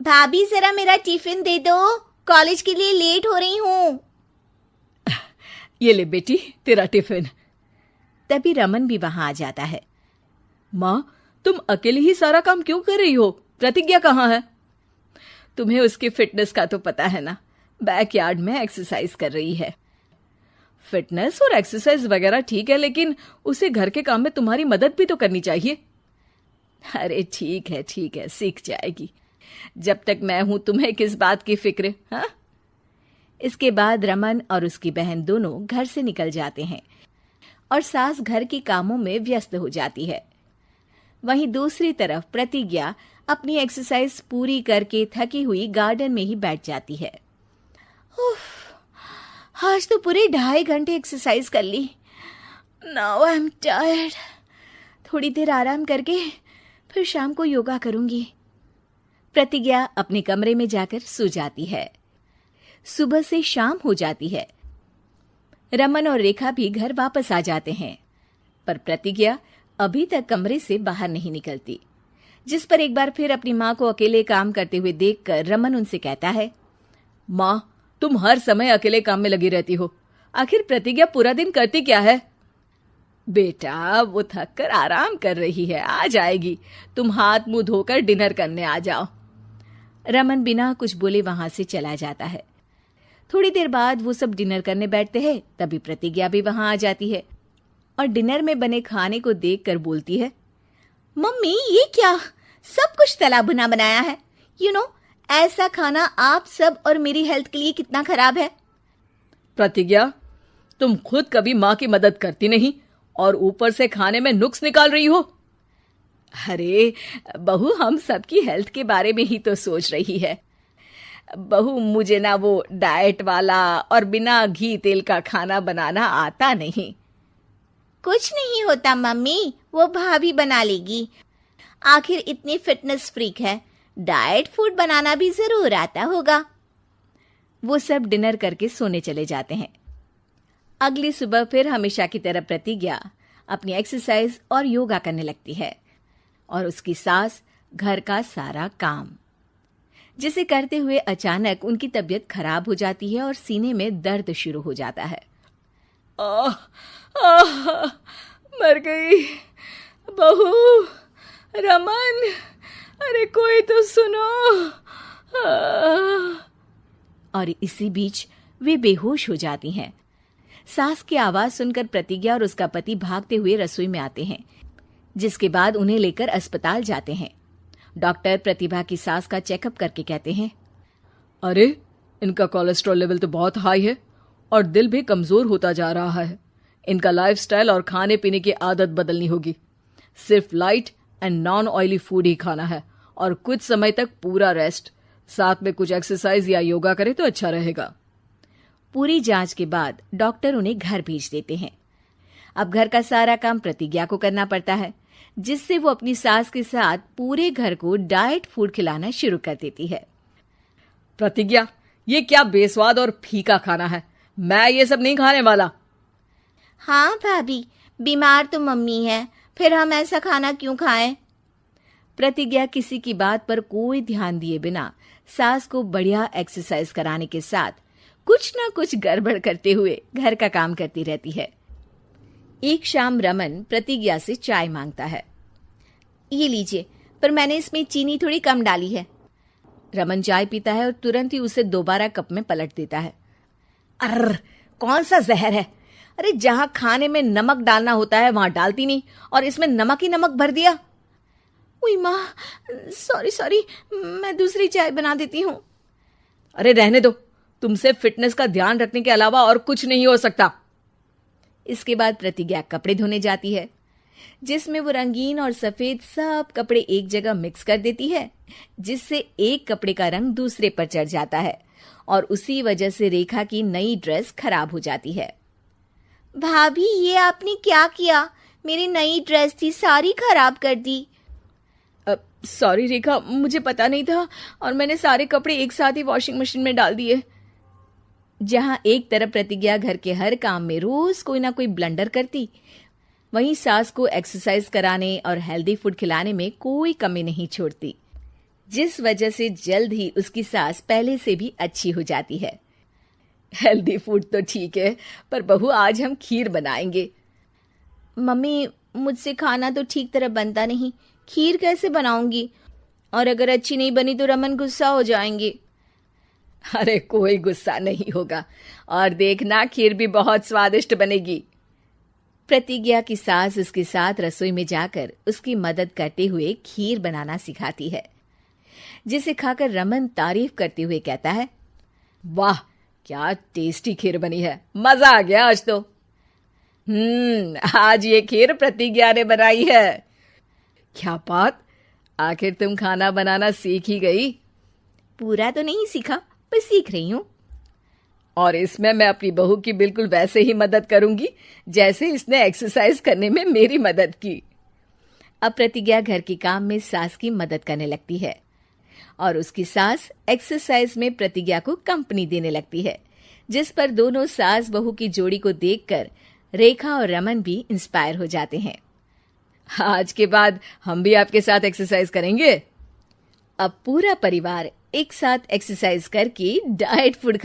भाभी जरा मेरा टिफिन दे दो, कॉलेज के लिए लेट हो रही हूँ। ये ले बेटी तेरा टिफिन। तभी रमन भी वहां आ जाता है। माँ, तुम अकेले ही सारा काम क्यों कर रही हो? प्रतिज्ञा कहाँ है? तुम्हें उसकी फिटनेस का तो पता है ना, बैकयार्ड में एक्सरसाइज कर रही है। फिटनेस और एक्सरसाइज वगैरह ठीक है, लेकिन उसे घर के काम में तुम्हारी मदद भी तो करनी चाहिए। अरे ठीक है, सीख जाएगी। जब तक मैं हूं तुम्हें किस बात की फिक्र? हाँ। इसके बाद रमन और उसकी बहन दोनों घर से निकल जाते हैं और सास घर के कामों में व्यस्त हो जाती है। वहीं दूसरी तरफ प्रतिज्ञा अपनी एक्सरसाइज पूरी करके थकी हुई गार्डन में ही बैठ जाती है। आज तो पूरे 2.5 घंटे एक्सरसाइज कर ली। Now I am tired. थोड़ी देर आराम करके फिर शाम को योगा करूंगी। प्रतिज्ञा अपने कमरे में जाकर सो जाती है। सुबह से शाम हो जाती है। रमन और रेखा भी घर वापस आ जाते हैं, पर प्रतिज्ञा अभी तक कमरे से बाहर नहीं निकलती, जिस पर एक बार फिर अपनी माँ को अकेले काम करते हुए देखकर रमन उनसे कहता है, माँ, तुम हर समय अकेले काम में लगी रहती हो। आखिर प्रतिज्ञा पूरा दिन करती क्या है? बेटा, वो थक कर आराम कर रही है, आ जाएगी। तुम हाथ मुंह धोकर डिनर करने आ जाओ। रमन बिना कुछ बोले वहां से चला जाता है। थोड़ी देर बाद वो सब डिनर करने बैठते हैं। तभी प्रतिज्ञा भी वहां आ जाती है और डिनर में बने खाने को देखकर बोलती है, मम्मी ये क्या, सब कुछ तला भुना बनाया है। ऐसा खाना आप सब और मेरी हेल्थ के लिए कितना खराब है। प्रतिज्ञा, तुम खुद कभी माँ की मदद करती नहीं और ऊपर से खाने में नुक्स निकाल रही हो। अरे बहू, हम सबकी हेल्थ के बारे में ही तो सोच रही है। बहू, मुझे ना वो डाइट वाला और बिना घी तेल का खाना बनाना आता नहीं। कुछ नहीं होता मम्मी, वो भाभी बना लेगी। आखिर इतनी फिटनेस फ्रीक है, डाइट फूड बनाना भी जरूर आता होगा। वो सब डिनर करके सोने चले जाते हैं। अगली सुबह फिर हमेशा की तरह प्रतिज्ञा अपनी एक्सरसाइज और योगा करने लगती है और उसकी सास घर का सारा काम, जिसे करते हुए अचानक उनकी तबीयत खराब हो जाती है और सीने में दर्द शुरू हो जाता है। मर गई बहू। रमन, अरे कोई तो सुनो। और इसी बीच वे बेहोश हो जाती हैं। सास की आवाज सुनकर प्रतिज्ञा और उसका पति भागते हुए रसोई में आते हैं, जिसके बाद उन्हें लेकर अस्पताल जाते हैं। डॉक्टर प्रतिभा की सास का चेकअप करके कहते हैं, अरे इनका कोलेस्ट्रॉल लेवल तो बहुत हाई है और दिल भी कमजोर होता जा रहा है। इनका लाइफस्टाइल और खाने पीने की आदत बदलनी होगी। सिर्फ light and non oily food ही खाना है और कुछ समय तक पूरा रेस्ट, साथ में कुछ एक्सरसाइज या योगा करे तो अच्छा रहेगा। पूरी जांच के बाद डॉक्टर उन्हें घर भेज देते हैं। अब घर का सारा काम प्रतिज्ञा को करना पड़ता है, जिससे वो अपनी सास के साथ पूरे घर को डाइट फूड खिलाना शुरू कर देती है। प्रतिज्ञा, ये क्या बेस्वाद और फीका खाना है, मैं ये सब नहीं खाने वाला। हाँ भाभी, बीमार तो मम्मी है, फिर हम ऐसा खाना क्यों खाएं? प्रतिज्ञा किसी की बात पर कोई ध्यान दिए बिना सास को बढ़िया एक्सरसाइज कराने के साथ कुछ ना कुछ गड़बड़ करते हुए घर का काम करती रहती है। एक शाम रमन प्रतिज्ञा से चाय मांगता है। ये लीजिए, पर मैंने इसमें चीनी थोड़ी कम डाली है। रमन चाय पीता है और तुरंत ही उसे दोबारा कप में पलट देता है। अर्र, कौन सा जहर है? अरे जहां खाने में नमक डालना होता है वहां डालती नहीं और इसमें नमक ही नमक भर दिया। उई माँ, सॉरी, मैं दूसरी चाय बना देती हूँ। अरे रहने दो, तुमसे फिटनेस का ध्यान रखने के अलावा और कुछ नहीं हो सकता। इसके बाद प्रतिज्ञा कपड़े धोने जाती है, जिसमें वो रंगीन और सफेद सब कपड़े एक जगह मिक्स कर देती है, जिससे एक कपड़े का रंग दूसरे पर चढ़ जाता है और उसी वजह से रेखा की नई ड्रेस खराब हो जाती है। भाभी, ये आपने क्या किया? मेरी नई ड्रेस थी, सारी खराब कर दी। सॉरी रेखा, मुझे पता नहीं था और मैंने सारे कपड़े एक साथ ही वॉशिंग मशीन में डाल दिए। जहां एक तरफ प्रतिज्ञा घर के हर काम में रोज कोई ना कोई ब्लंडर करती, वहीं सास को एक्सरसाइज कराने और हेल्दी फूड खिलाने में कोई कमी नहीं छोड़ती। जिस वजह से जल्द ही उसकी सांस पहले से भी अच्छी हो जाती है। हेल्दी फूड तो ठीक है, पर बहू आज हम खीर बनाएंगे। मम्मी, मुझसे खाना तो ठीक तरह बनता नहीं, खीर कैसे बनाऊंगी? और अगर अच्छी नहीं बनी तो रमन गुस्सा हो जाएंगे। अरे कोई गुस्सा नहीं होगा, और देखना खीर भी बहुत स्वादिष्ट बनेगी। प्रतिज्ञा की सास उसके साथ रसोई में जाकर उसकी मदद करते हुए खीर बनाना सिखाती है, जिसे खाकर रमन तारीफ करते हुए कहता है, वाह क्या टेस्टी खीर बनी है, मजा आ गया आज तो। आज ये खीर प्रतिज्ञा ने बनाई है। क्या बात, आखिर तुम खाना बनाना सीख ही गई? पूरा तो नहीं सीखा, पर सीख रही हूं। और इसमें मैं अपनी बहू की बिल्कुल वैसे ही मदद करूंगी जैसे इसने एक्सरसाइज करने में मेरी मदद की। अब प्रतिज्ञा घर के काम में सास की मदद करने लगती है और उसकी सास एक्सरसाइज में प्रतिज्ञा को कंपनी देने लगती है, जिस पर दोनों सास बहू की जोड़ी को देखकर रेखा और रमन भी इंस्पायर हो जाते हैं। आज के बाद हम भी आपके साथ एक्सरसाइज करेंगे। अब पूरा परिवार एक साथ एक्सरसाइज करके डाइट फूड